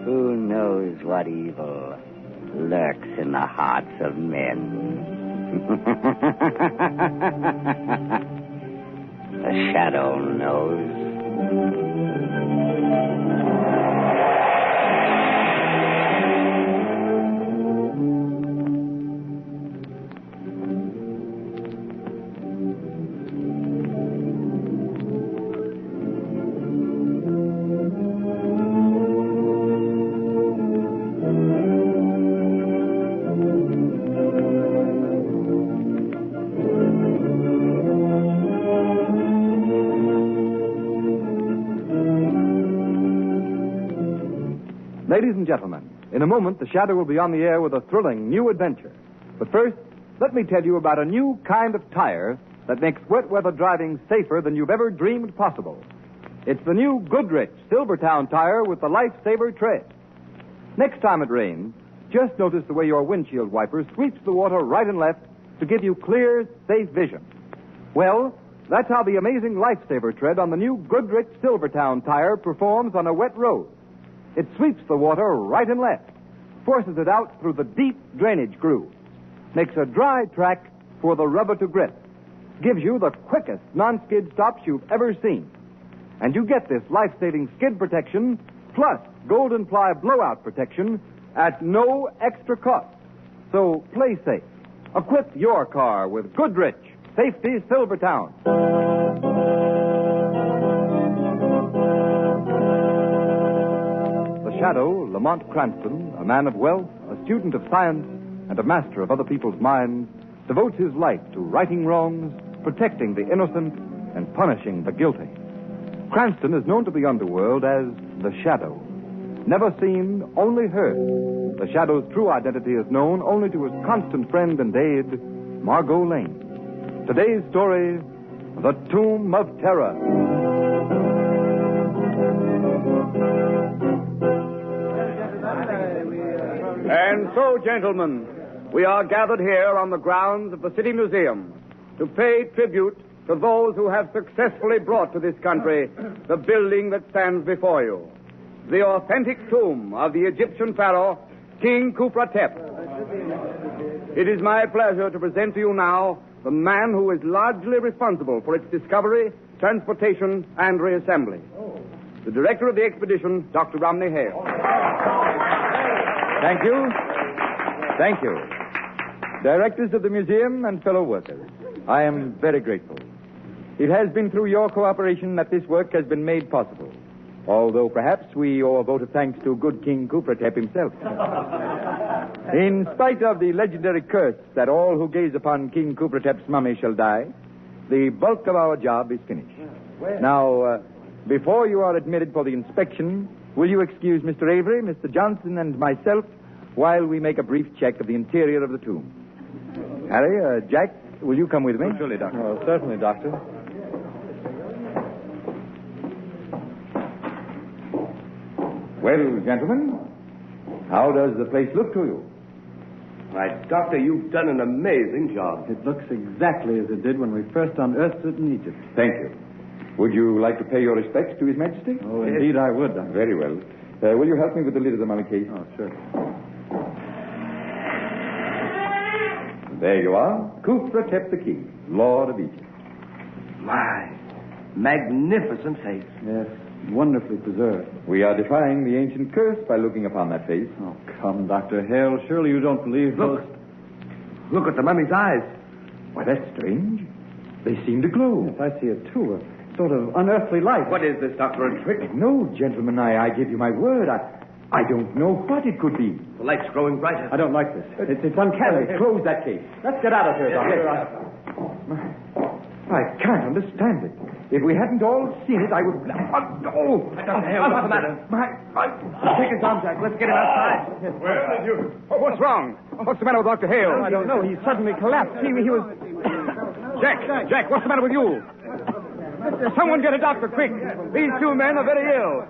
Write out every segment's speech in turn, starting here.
Who knows what evil lurks in the hearts of men? The shadow knows. Ladies and gentlemen, in a moment, The Shadow will be on the air with a thrilling new adventure. But first, let me tell you about a new kind of tire that makes wet weather driving safer than you've ever dreamed possible. It's the new Goodrich Silvertown tire with the Lifesaver tread. Next time it rains, just notice the way your windshield wiper sweeps the water right and left to give you clear, safe vision. Well, that's how the amazing Lifesaver tread on the new Goodrich Silvertown tire performs on a wet road. It sweeps the water right and left, forces it out through the deep drainage groove, makes a dry track for the rubber to grip, gives you the quickest non-skid stops you've ever seen. And you get this life-saving skid protection plus Golden Ply blowout protection at no extra cost. So play safe. Equip your car with Goodrich Safety Silvertown. Shadow, Lamont Cranston, a man of wealth, a student of science, and a master of other people's minds, devotes his life to righting wrongs, protecting the innocent, and punishing the guilty. Cranston is known to the underworld as the Shadow. Never seen, only heard. The Shadow's true identity is known only to his constant friend and aide, Margot Lane. Today's story, The Tomb of Terror. And so, gentlemen, we are gathered here on the grounds of the City Museum to pay tribute to those who have successfully brought to this country the building that stands before you, the authentic tomb of the Egyptian pharaoh, King Khufra-Tep. It is my pleasure to present to you now the man who is largely responsible for its discovery, transportation, and reassembly. The director of the expedition, Dr. Romney Hale. Thank you. Thank you. Directors of the museum and fellow workers, I am very grateful. It has been through your cooperation that this work has been made possible, although perhaps we owe a vote of thanks to good King Khufra-Tep himself. In spite of the legendary curse that all who gaze upon King Khufra-Tep's mummy shall die, the bulk of our job is finished. Now, before you are admitted for the inspection, will you excuse Mr. Avery, Mr. Johnson, and myself while we make a brief check of the interior of the tomb? Harry, Jack, will you come with me? Oh, surely, Doctor. Oh, certainly, Doctor. Well, gentlemen, how does the place look to you? Why, Doctor, you've done an amazing job. It looks exactly as it did when we first unearthed it in Egypt. Thank you. Would you like to pay your respects to His Majesty? Oh, indeed I would, Doctor. Very well. Will you help me with the lid of the mummy case? Oh, sure. There you are. Khufra-Tep the King, Lord of Egypt. My, magnificent face. Yes, wonderfully preserved. We are defying the ancient curse by looking upon that face. Oh, come, Dr. Hale. Surely you don't believe Look. those... Look at the mummy's eyes. Why, that's strange. They seem to glow. Yes, I see it, too. A sort of unearthly light. What is this, Doctor, a trick? No, gentlemen, I give you my word. I don't know what it could be. The light's growing brighter. I don't like this. It's uncanny. Close that case. Let's get out of here, Doctor. I can't understand it. If we hadn't all seen it, I would... What's the matter? Take his arm, Jack. Let's get him outside. Where did you... What's wrong? What's the matter with Dr. Hale? I don't know. He suddenly collapsed. He was... Jack, what's the matter with you? Someone get a doctor, quick. These two men are very ill.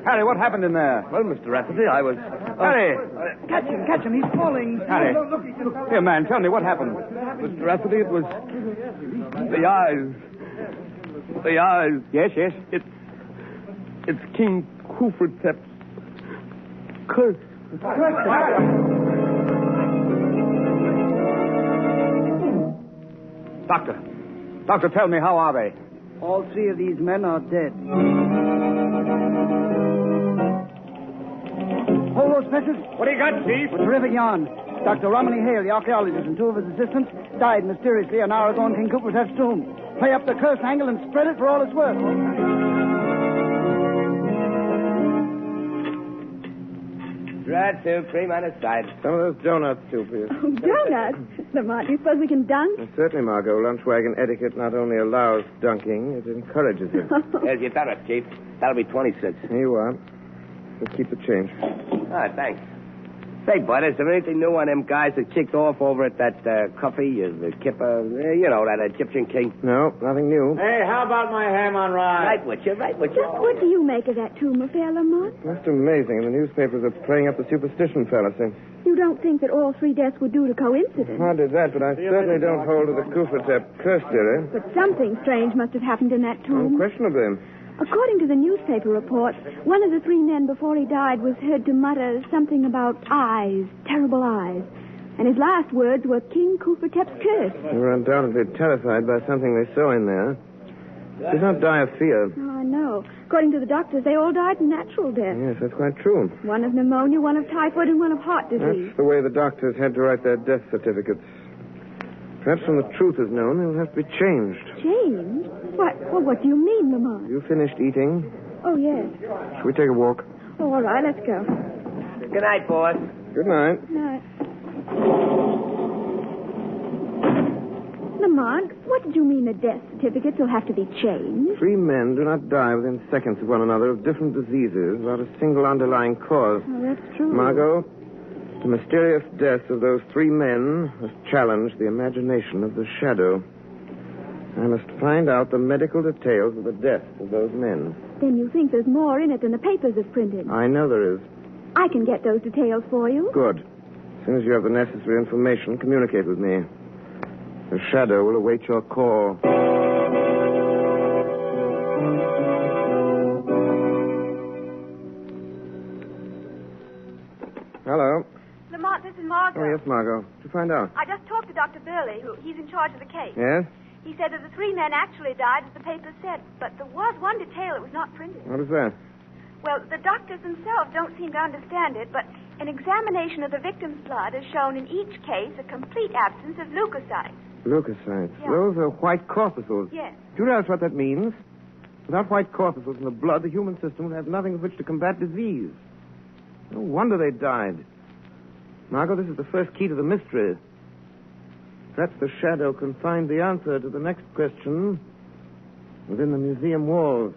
Harry, what happened in there? Well, Mr. Rafferty, I was... Harry! Catch him. He's falling. Harry. Here, man, tell me what happened. Mr. Rafferty, it was... The eyes. The eyes. Yes. It's King Kufretep's curse. Doctor, tell me, how are they? All three of these men are dead. Hold those specials. What do you got, Chief? A terrific yarn. Dr. Romilly Hale, the archaeologist, and two of his assistants died mysteriously an hour ago in King Kufretep's tomb. Play up the curse angle and spread it for all it's worth. Dry soup, cream on the side. Some of those donuts, too, please. Oh, donuts? Lamont, do you suppose we can dunk? Certainly, Margot. Lunch wagon etiquette not only allows dunking, it encourages it. Here's your donut, Chief. That'll be 26. Here you are. Let's keep the change. Thanks. Say, Bud, is there anything new on them guys that kicked off over at that coffee, the Kipper, that Egyptian king? No, nothing new. Hey, how about my ham on rye? Right with you. What do you make of that tomb affair, Lamont? Just amazing. And the newspapers are playing up the superstition fallacy. You don't think that all three deaths were due to coincidence? Hardly that, but I certainly don't hold to the Kufretep curse theory. But something strange must have happened in that tomb. Unquestionably. According to the newspaper reports, one of the three men before he died was heard to mutter something about eyes, terrible eyes. And his last words were King Kufretep's curse. They were undoubtedly terrified by something they saw in there. He did not die of fear. Oh, I know. According to the doctors, they all died natural death. Yes, that's quite true. One of pneumonia, one of typhoid, and one of heart disease. That's the way the doctors had to write their death certificates. Perhaps when the truth is known, they'll have to be changed. Changed? What do you mean, Lamont? You finished eating? Oh, yes. Shall we take a walk? Oh, all right, let's go. Good night, boss. Good night. Night. Lamont, what did you mean the death certificates will have to be changed? Three men do not die within seconds of one another of different diseases without a single underlying cause. Oh, that's true. Margot, the mysterious death of those three men has challenged the imagination of the Shadow. I must find out the medical details of the death of those men. Then you think there's more in it than the papers have printed? I know there is. I can get those details for you. Good. As soon as you have the necessary information, communicate with me. The Shadow will await your call. Hello. Lamont, this is Margot. Oh, yes, Margot. Did you find out? I just talked to Dr. Burley, he's in charge of the case. Yes? He said that the three men actually died, as the paper said, but there was one detail that was not printed. What is that? Well, the doctors themselves don't seem to understand it, but an examination of the victim's blood has shown in each case a complete absence of leukocytes. Leukocytes. Yeah. Those are white corpuscles. Yes. Do you realize what that means? Without white corpuscles in the blood, the human system would have nothing with which to combat disease. No wonder they died. Margot, this is the first key to the mystery. Perhaps the Shadow can find the answer to the next question within the museum walls.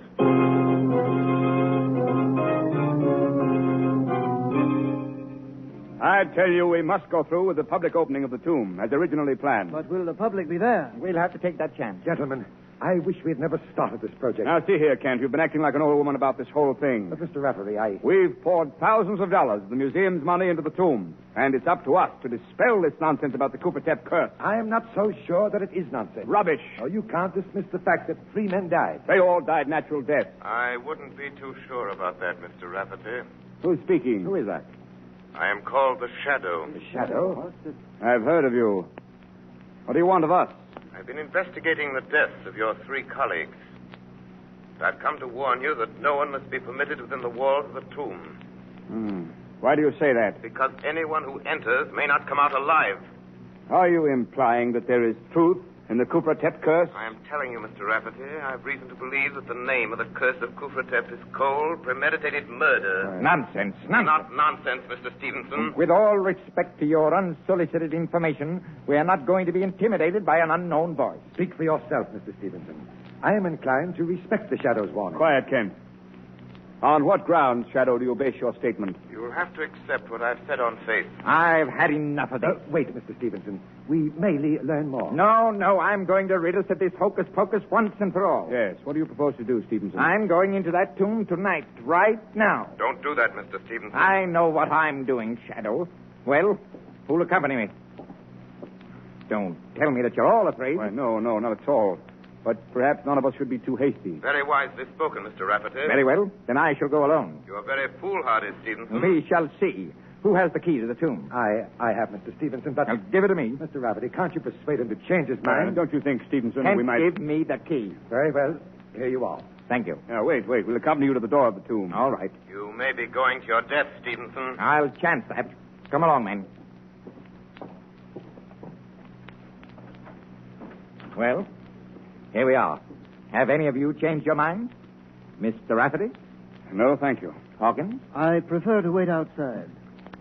I tell you, we must go through with the public opening of the tomb, as originally planned. But will the public be there? We'll have to take that chance. Gentlemen, I wish we had never started this project. Now, see here, Kent. You've been acting like an old woman about this whole thing. But, Mr. Rafferty, We've poured thousands of dollars of the museum's money into the tomb, and it's up to us to dispel this nonsense about the Kufretep curse. I am not so sure that it is nonsense. Rubbish. Oh, you can't dismiss the fact that three men died. They all died natural death. I wouldn't be too sure about that, Mr. Rafferty. Who's speaking? Who is that? I am called the Shadow. The Shadow? I've heard of you. What do you want of us? I've been investigating the deaths of your three colleagues. I've come to warn you that no one must be permitted within the walls of the tomb. Why do you say that? Because anyone who enters may not come out alive. Are you implying that there is truth in the Kufretep curse? I am telling you, Mr. Rafferty, I have reason to believe that the name of the curse of Kufretep is cold, premeditated murder. Nonsense. Not nonsense, Mr. Stevenson. With all respect to your unsolicited information, we are not going to be intimidated by an unknown voice. Speak for yourself, Mr. Stevenson. I am inclined to respect the Shadow's warning. Quiet, Kent. On what grounds, Shadow, do you base your statement? You will have to accept what I've said on faith. I've had enough of this. Wait, Mr. Stevenson. We may learn more. No, I'm going to rid us of this hocus-pocus once and for all. Yes. What do you propose to do, Stevenson? I'm going into that tomb tonight, right now. Don't do that, Mr. Stevenson. I know what I'm doing, Shadow. Well, who'll accompany me? Don't tell me that you're all afraid. Why, no, not at all. But perhaps none of us should be too hasty. Very wisely spoken, Mr. Rafferty. Very well. Then I shall go alone. You are very foolhardy, Stevenson. We shall see. Who has the key to the tomb? I have, Mr. Stevenson, but... Now, give it to me. Mr. Rafferty, can't you persuade him to change his mind? Don't you think, Stevenson, Kent, we might... give me the key. Very well. Here you are. Thank you. Now, wait. We'll accompany you to the door of the tomb. All right. You may be going to your death, Stevenson. I'll chance that. Come along, men. Well, here we are. Have any of you changed your mind? Mr. Rafferty? No, thank you. Hawkins? I prefer to wait outside.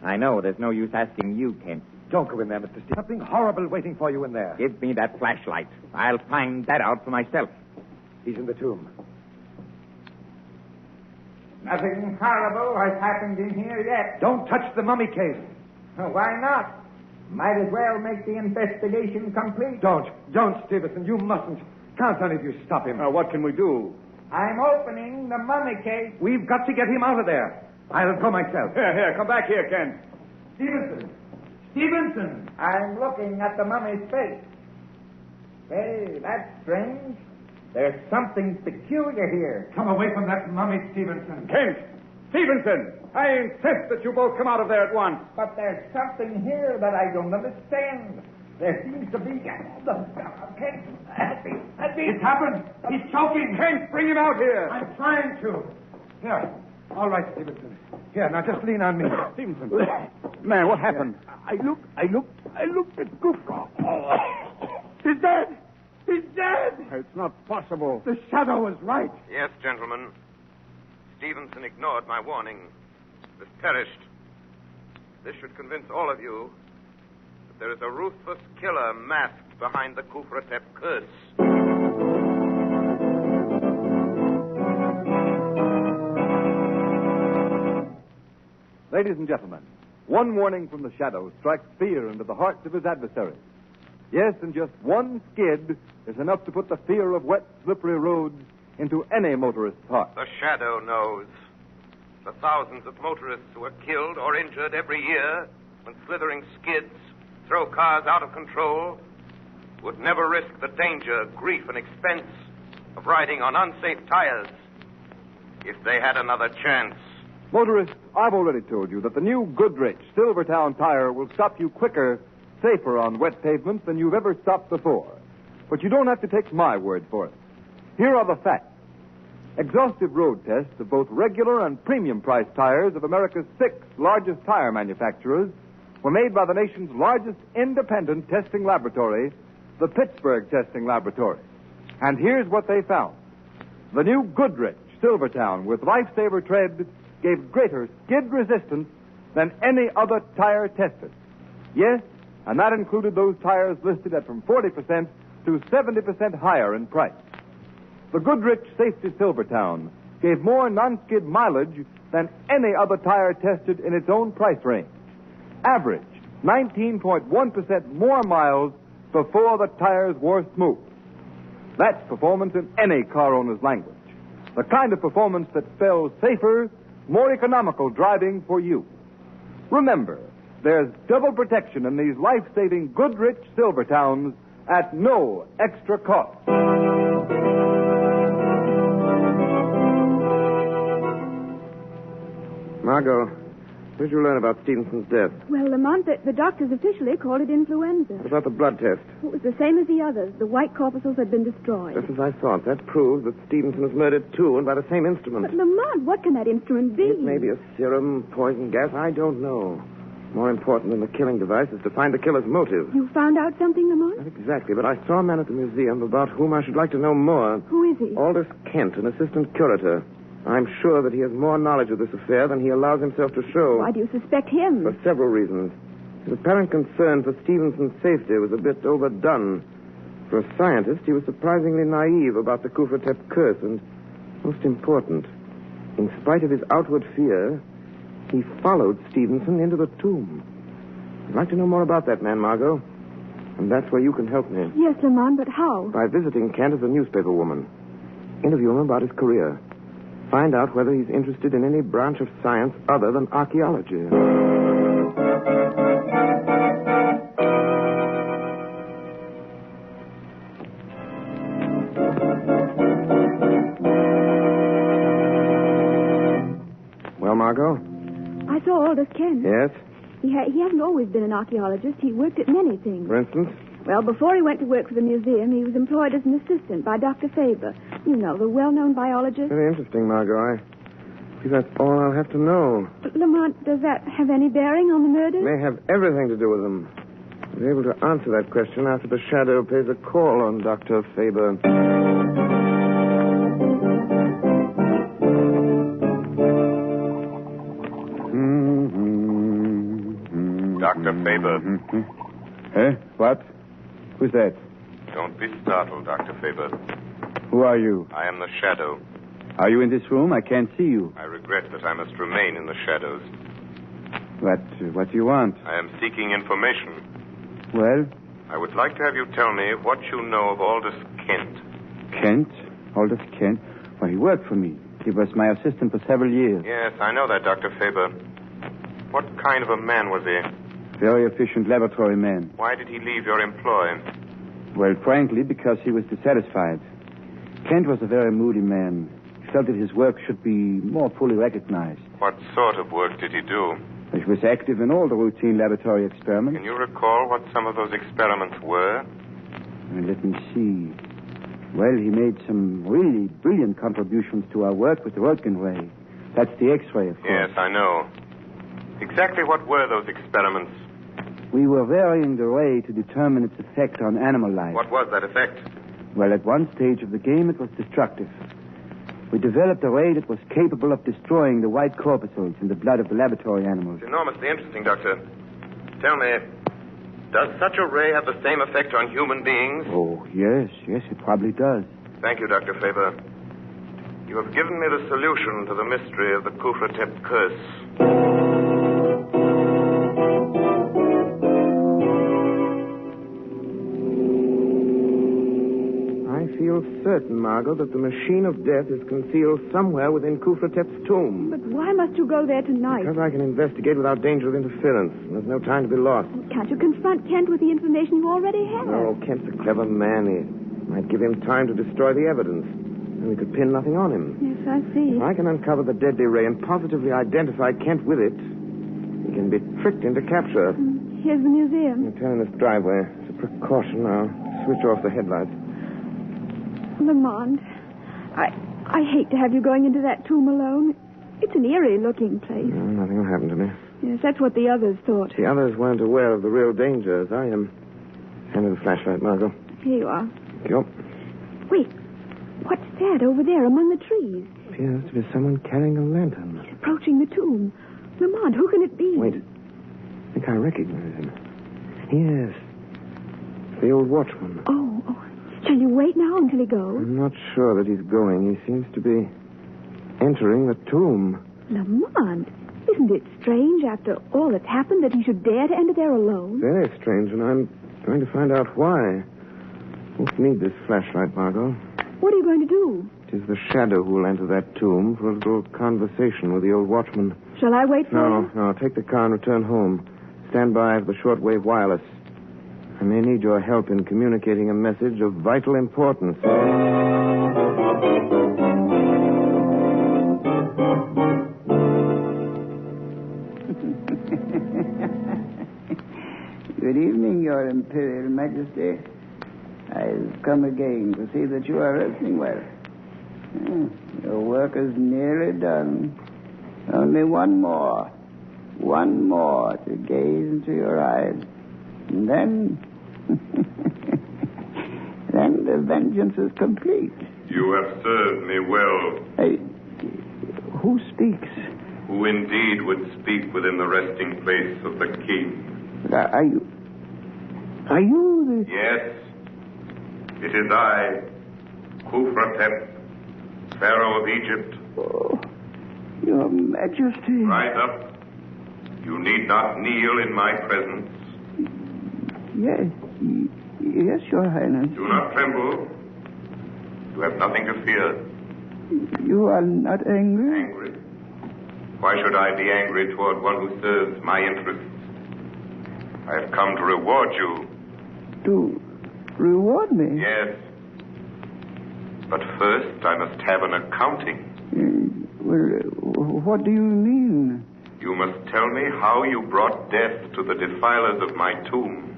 I know there's no use asking you, Kent. Don't go in there, Mr. Stevenson. Something horrible waiting for you in there. Give me that flashlight. I'll find that out for myself. He's in the tomb. Nothing horrible has happened in here yet. Don't touch the mummy case. Why not? Might as well make the investigation complete. Don't, Stevenson. You mustn't. Can't any of you stop him? What can we do? I'm opening the mummy case. We've got to get him out of there. I'll go myself. Here, come back here, Kent. Stevenson! I'm looking at the mummy's face. Hey, that's strange. There's something peculiar here. Come away from that mummy, Stevenson. Kent! Stevenson! I insist that you both come out of there at once. But there's something here that I don't understand. There seems to be... Kent! It's happened. He's choking. Kent, bring him out here. I'm trying to. Here. All right, Stevenson. Here, now just lean on me. Stevenson. Man, what happened? I looked at Gupka. He's dead. He's dead. It's not possible. The shadow was right. Yes, gentlemen. Stevenson ignored my warning. Has perished. This should convince all of you that there is a ruthless killer masked behind the Kufratep curse. Ladies and gentlemen, one warning from the shadow strikes fear into the hearts of his adversaries. Yes, and just one skid is enough to put the fear of wet, slippery roads into any motorist's heart. The shadow knows. The thousands of motorists who are killed or injured every year when slithering skids throw cars out of control would never risk the danger, grief, and expense of riding on unsafe tires if they had another chance. Motorists, I've already told you that the new Goodrich Silvertown tire will stop you quicker, safer on wet pavements than you've ever stopped before. But you don't have to take my word for it. Here are the facts. Exhaustive road tests of both regular and premium price tires of America's 6 largest tire manufacturers were made by the nation's largest independent testing laboratory, the Pittsburgh Testing Laboratory. And here's what they found. The new Goodrich Silvertown with Lifesaver tread gave greater skid resistance than any other tire tested. Yes, and that included those tires listed at from 40% to 70% higher in price. The Goodrich Safety Silvertown gave more non-skid mileage than any other tire tested in its own price range. Average 19.1% more miles before the tires wore smooth. That's performance in any car owner's language. The kind of performance that spells safer, more economical driving for you. Remember, there's double protection in these life-saving Goodrich Silvertowns at no extra cost. Margot, what did you learn about Stevenson's death? Well, Lamont, the doctors officially called it influenza. What about the blood test? It was the same as the others. The white corpuscles had been destroyed. Just as I thought. That proves that Stevenson was murdered, too, and by the same instrument. But, Lamont, what can that instrument be? It may be a serum, poison gas. I don't know. More important than the killing device is to find the killer's motive. You found out something, Lamont? Not exactly, but I saw a man at the museum about whom I should like to know more. Who is he? Aldous Kent, an assistant curator. I'm sure that he has more knowledge of this affair than he allows himself to show. Why do you suspect him? For several reasons. His apparent concern for Stevenson's safety was a bit overdone. For a scientist, he was surprisingly naive about the Kufratep curse, and most important, in spite of his outward fear, he followed Stevenson into the tomb. I'd like to know more about that man, Margot. And that's where you can help me. Yes, Lamont, but how? By visiting Kent as a newspaper woman. Interview him about his career. Find out whether he's interested in any branch of science other than archaeology. Margot? I saw Aldous Kent. Yes? He hasn't always been an archaeologist. He worked at many things. For instance? Well, before he went to work for the museum, he was employed as an assistant by Dr. Faber. You know, the well-known biologist. Very interesting, Margot. I see that's all I'll have to know. But, Lamont, does that have any bearing on the murder? May have everything to do with them. I'll be able to answer that question after the Shadow pays a call on Dr. Faber. Dr. Faber. Eh? What? Who's that? Don't be startled, Dr. Faber. Who are you? I am the Shadow. Are you in this room? I can't see you. I regret that I must remain in the shadows. What do you want? I am seeking information. Well? I would like to have you tell me what you know of Aldous Kent. Kent? Aldous Kent? Well, he worked for me. He was my assistant for several years. Yes, I know that, Dr. Faber. What kind of a man was he? Very efficient laboratory man. Why did he leave your employ? Well, frankly, because he was dissatisfied. Kent was a very moody man. He felt that his work should be more fully recognized. What sort of work did he do? He was active in all the routine laboratory experiments. Can you recall what some of those experiments were? Let me see. Well, he made some really brilliant contributions to our work with the Röntgen ray. That's the X-ray, of course. Yes, I know. Exactly what were those experiments? We were varying the ray to determine its effect on animal life. What was that effect? Well, at one stage of the game, it was destructive. We developed a ray that was capable of destroying the white corpuscles in the blood of the laboratory animals. It's enormously interesting, Doctor. Tell me, does such a ray have the same effect on human beings? Oh, yes, it probably does. Thank you, Dr. Faber. You have given me the solution to the mystery of the Kufratep curse. I feel certain, Margot, that the machine of death is concealed somewhere within Kufratep's tomb. But why must you go there tonight? Because I can investigate without danger of interference. There's no time to be lost. Can't you confront Kent with the information you already have? No, Kent's a clever man. He might give him time to destroy the evidence. And we could pin nothing on him. Yes, I see. If I can uncover the deadly ray and positively identify Kent with it, he can be tricked into capture. Here's the museum. I'll turn in this driveway. As a precaution, I'll switch off the headlights. Lamont, I hate to have you going into that tomb alone. It's an eerie-looking place. No, nothing will happen to me. Yes, that's what the others thought. The others weren't aware of the real danger as I am. Hand me the flashlight, Margot. Here you are. Thank you. Wait, what's that over there among the trees? Appears to be someone carrying a lantern. He's approaching the tomb. Lamont, who can it be? Wait. I think I recognize him. Yes. The old watchman. Oh. Shall you wait now until he goes? I'm not sure that he's going. He seems to be entering the tomb. Lamont, isn't it strange after all that's happened that he should dare to enter there alone? Very strange, and I'm going to find out why. Won't need this flashlight, Margot. What are you going to do? It is the Shadow who will enter that tomb for a little conversation with the old watchman. Shall I wait for him? No. Take the car and return home. Stand by for the shortwave wireless. I may need your help in communicating a message of vital importance. Good evening, Your Imperial Majesty. I've come again to see that you are resting well. Your work is nearly done. Only one more to gaze into your eyes. And then the vengeance is complete. You have served me well. Who speaks? Who indeed would speak within the resting place of the king. Are you the... Yes. It is I, Kufratep, Pharaoh of Egypt. Oh, Your Majesty. Rise up. You need not kneel in my presence. Yes, Your Highness. Do not tremble. You have nothing to fear. You are not angry? Angry? Why should I be angry toward one who serves my interests? I have come to reward you. To reward me? Yes. But first, I must have an accounting. What do you mean? You must tell me how you brought death to the defilers of my tomb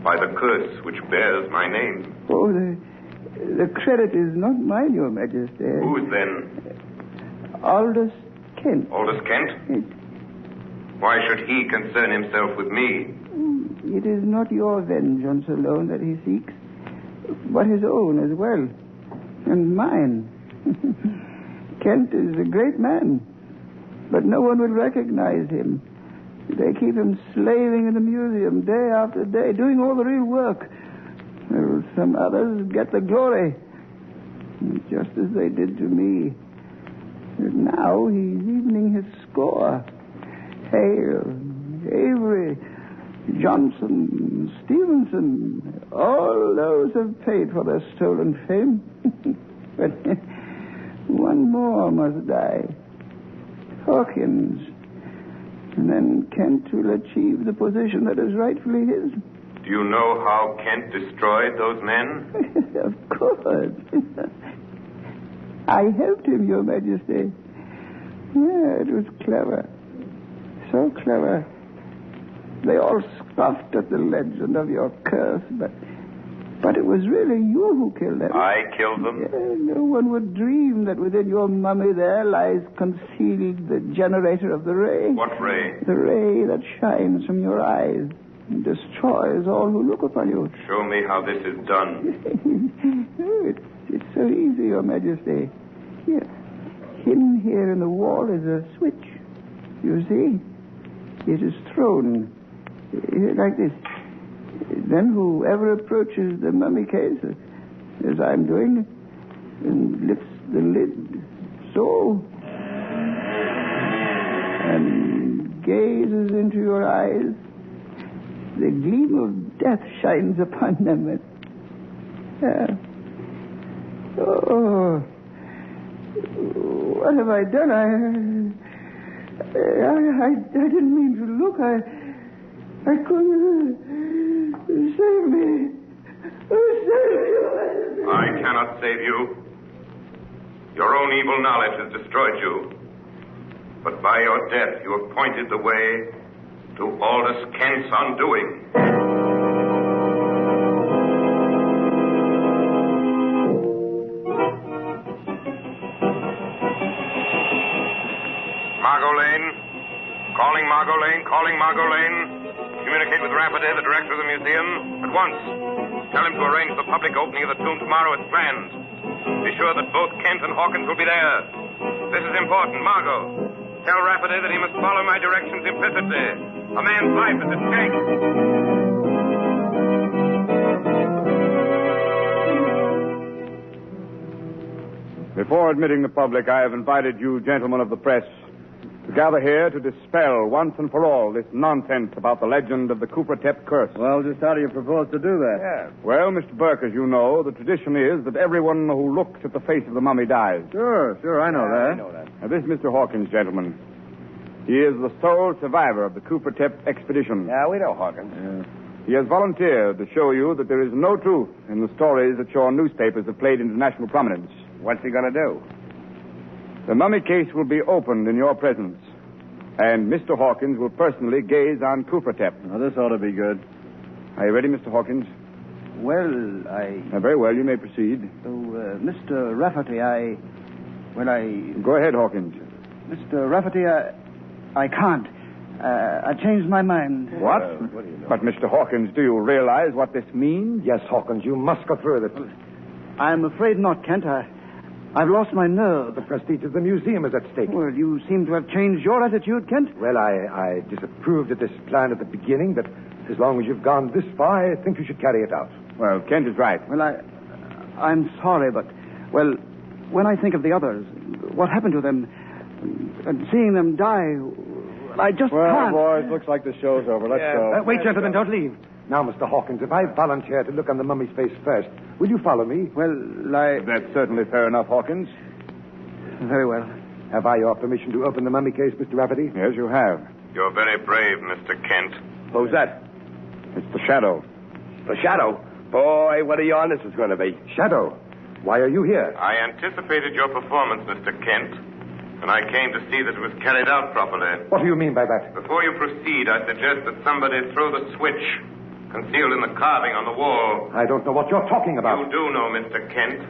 by the curse which bears my name. Oh, the credit is not mine, Your Majesty. Whose then? Aldous Kent. Aldous Kent? Why should he concern himself with me? It is not your vengeance alone that he seeks, but his own as well, and mine. Kent is a great man, but no one will recognize him. They keep him slaving in the museum day after day, doing all the real work. Well, some others get the glory, just as they did to me. And now he's evening his score. Hale, Avery, Johnson, Stevenson, all those have paid for their stolen fame. But one more must die. Hawkins. And then Kent will achieve the position that is rightfully his. Do you know how Kent destroyed those men? Of course. I helped him, Your Majesty. Yeah, it was clever. So clever. They all scoffed at the legend of your curse, but it was really you who killed them. I killed them? Yeah, no one would dream that within your mummy there lies concealed the generator of the ray. What ray? The ray that shines from your eyes and destroys all who look upon you. Show me how this is done. It's so easy, Your Majesty. Here. Hidden here in the wall is a switch. You see? It is thrown like this. Then whoever approaches the mummy case, as I'm doing, and lifts the lid, so, and gazes into your eyes, the gleam of death shines upon them. Oh, what have I done? I didn't mean to look. I couldn't. Save me. Save me. I cannot save you. Your own evil knowledge has destroyed you. But by your death, you have pointed the way to Aldous Kent's undoing. Margot Lane. Calling Margot Lane. Calling Margot Lane. Communicate with Rafferty, the director of the museum, at once. Tell him to arrange the public opening of the tomb tomorrow as planned. Be sure that both Kent and Hawkins will be there. This is important. Margot, tell Rafferty that he must follow my directions implicitly. A man's life is at stake. Before admitting the public, I have invited you, gentlemen of the press, to gather here to dispel once and for all this nonsense about the legend of the Cooper-Tep curse. Well, just how do you propose to do that? Yeah. Well, Mr. Burke, as you know, the tradition is that everyone who looks at the face of the mummy dies. Sure, I know that. I know that. Now, this Mr. Hawkins, gentlemen, he is the sole survivor of the Cooper-Tep expedition. Yeah, we know Hawkins. Yeah. He has volunteered to show you that there is no truth in the stories that your newspapers have played into national prominence. What's he going to do? The mummy case will be opened in your presence, and Mr. Hawkins will personally gaze on Cooper-Tep. Now, this ought to be good. Are you ready, Mr. Hawkins? Well, very well, you may proceed. Mr. Rafferty, Go ahead, Hawkins. Mr. Rafferty, I can't. I changed my mind. What? What do you know? But, Mr. Hawkins, do you realize what this means? Yes, Hawkins, you must go through with it. I'm afraid not, Kent. I've lost my nerve. The prestige of the museum is at stake. Well, you seem to have changed your attitude, Kent. Well, I disapproved of this plan at the beginning, but as long as you've gone this far, I think you should carry it out. Well, Kent is right. Well, I'm sorry, but, well, when I think of the others, what happened to them, and seeing them die, I just can't. Well, boys, looks like the show's over. Let's go. Wait, gentlemen, don't leave. Now, Mr. Hawkins, if I volunteer to look on the mummy's face first, will you follow me? Well, That's certainly fair enough, Hawkins. Very well. Have I your permission to open the mummy case, Mr. Rafferty? Yes, you have. You're very brave, Mr. Kent. Who's that? It's the Shadow. The Shadow? Boy, what a yarn this is going to be. Shadow. Why are you here? I anticipated your performance, Mr. Kent, and I came to see that it was carried out properly. What do you mean by that? Before you proceed, I suggest that somebody throw the switch concealed in the carving on the wall. I don't know what you're talking about. You do know, Mr. Kent.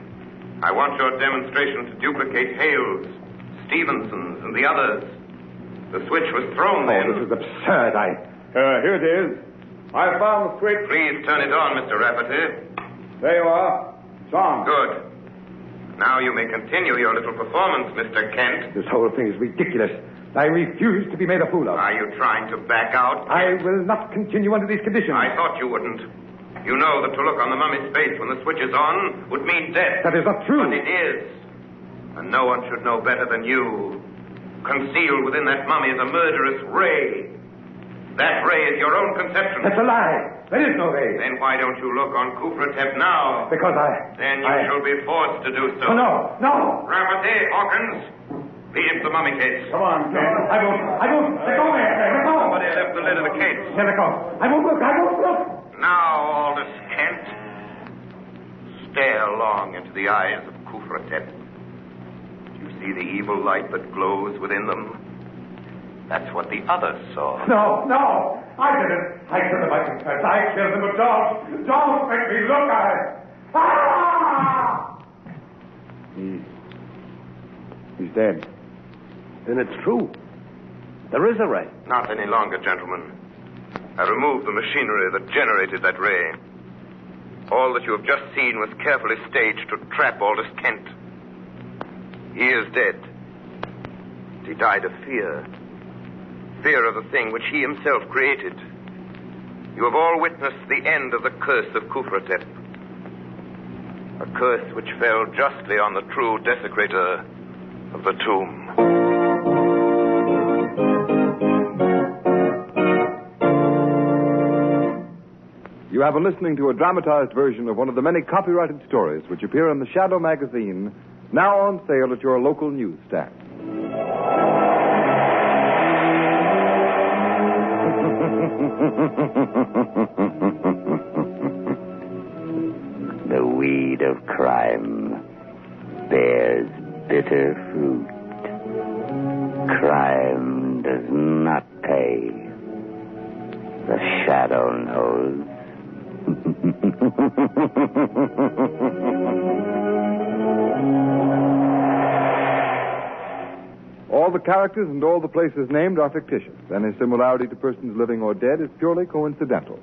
I want your demonstration to duplicate Hale's, Stevenson's, and the others. The switch was thrown then. This is absurd. Here it is. I found the switch. Please turn it on, Mr. Rafferty. There you are. It's on. Good. Now you may continue your little performance, Mr. Kent. This whole thing is ridiculous. I refuse to be made a fool of. Are you trying to back out? I will not continue under these conditions. I thought you wouldn't. You know that to look on the mummy's face when the switch is on would mean death. That is not true. But it is. And no one should know better than you. Concealed within that mummy is a murderous ray. That ray is your own conception. That's a lie. There is no ray. Then why don't you look on Kufratep now? Because Then you shall be forced to do so. Oh, no. Rafferty, Hawkins, lead him to the mummy case. Come on, Ken. I won't. Let go, man. Let go. Somebody left the lid of the case. Let go. I won't look. Now, Aldous Kent, stare long into the eyes of Kufratep. Do you see the evil light that glows within them? That's what the others saw. No. I didn't. I killed him, I confess. I killed him, but don't make me look at it. He's dead. Then it's true. There is a ray. Not any longer, gentlemen. I removed the machinery that generated that ray. All that you have just seen was carefully staged to trap Aldous Kent. He is dead. He died of fear. Fear of the thing which he himself created. You have all witnessed the end of the curse of Kufratep. A curse which fell justly on the true desecrator of the tomb. You have been listening to a dramatized version of one of the many copyrighted stories which appear in the Shadow magazine, now on sale at your local newsstand. The weed of crime bears bitter fruit. Crime does not pay. The Shadow knows. All the characters and all the places named are fictitious. Any similarity to persons living or dead is purely coincidental.